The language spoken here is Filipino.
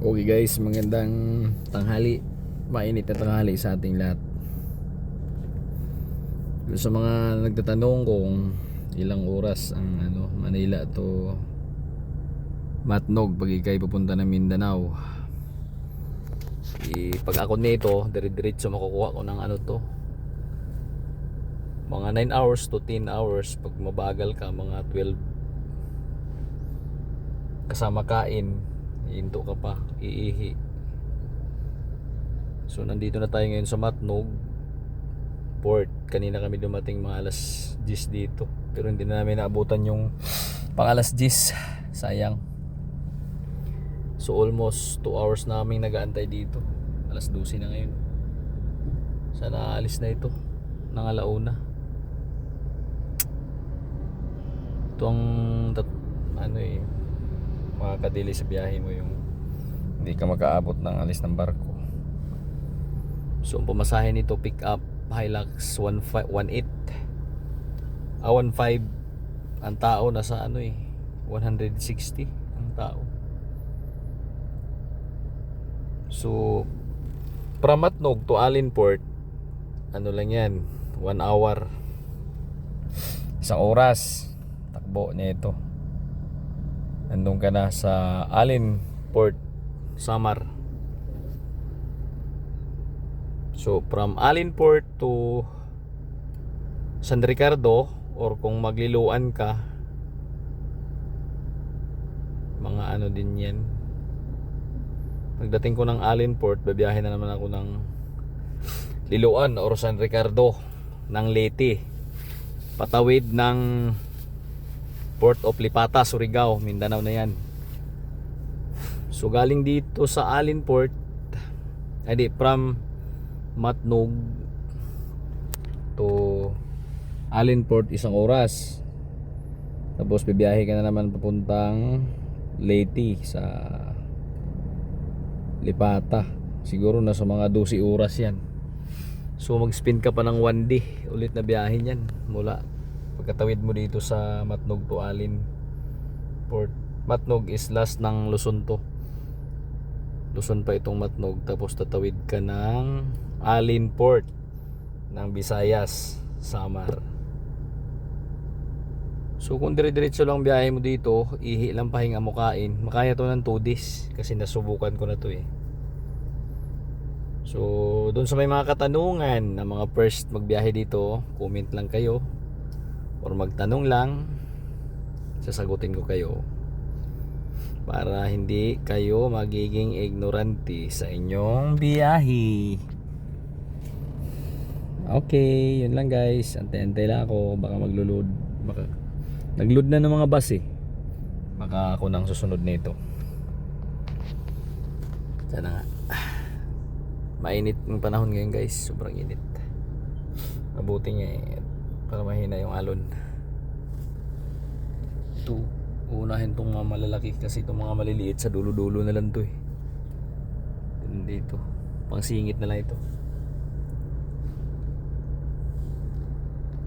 Okay guys, magandang tanghali. Mainit na tanghali sa ating lahat. Sa mga nagtatanong kung ilang oras ang Manila to Matnog pag ikay pupunta ng Mindanao. Pag ako nito, dire-diretso makukuha ko ng mga 9 hours to 10 hours. Pag mabagal ka, mga 12 kasama kain, hinto ka pa, iihi. So nandito na tayo ngayon sa Matnog Port. Kanina kami dumating mga alas 10 dito, pero hindi na namin naabutan yung pang alas 10. Sayang. So almost 2 hours na kaming nag-aantay dito. Alas 12 na ngayon. Sana alis na ito ng alauna. Ito ang makakadili sa biyahe mo, yung hindi ka makaabot ng alis ng barko. So ang pamasahe nito, pick up Hilux 15 ang tao nasa 160 ang tao. So from Matnog to Alin Port, lang yan, 1 hour, isang oras takbo nito. Andun ka na sa Alin Port, Samar. So from Alin Port to San Ricardo, or kung magliluan ka, mga din yan. Pagdating ko ng Alin Port, babiyahe na naman ako ng Liloan or San Ricardo ng Leyte, patawid ng Port of Lipata, Surigao, Mindanao na yan. So galing dito sa Alin Port, from Matnog to Alin Port, isang oras. Tapos bibiyahe ka na naman papuntang Leyte sa Lipata. Siguro nasa mga 12 oras yan. So mag-spend ka pa ng 1 day ulit na biyahe yan mula pagkatawid mo dito sa Matnog to Alin Port. Matnog is last ng Luzon to. Luzon pa itong Matnog, tapos tatawid ka ng Alin Port ng Visayas, Samar. So kung dire-diretso lang biyahe mo dito, ihi lang, pahinga mo, kain, makaya to ng 2 days kasi nasubukan ko na to eh. So doon sa may mga katanungan na mga first magbiyahe dito, comment lang kayo or magtanong lang, sasagutin ko kayo para hindi kayo magiging ignorante sa inyong biyahe. Okay, yun lang guys. Antay-antay lang ako, baka maglo-load. Nag-load na ng mga bus eh. Baka ako nang susunod nito. Sana nga. Mainit ng panahon ngayon guys, sobrang init. Mabuti nga para mahina yung alon. Ito, unahin tong mga malalaki kasi itong mga maliliit sa dulo-dulo na lang to eh. Dito, pang singit na lang ito.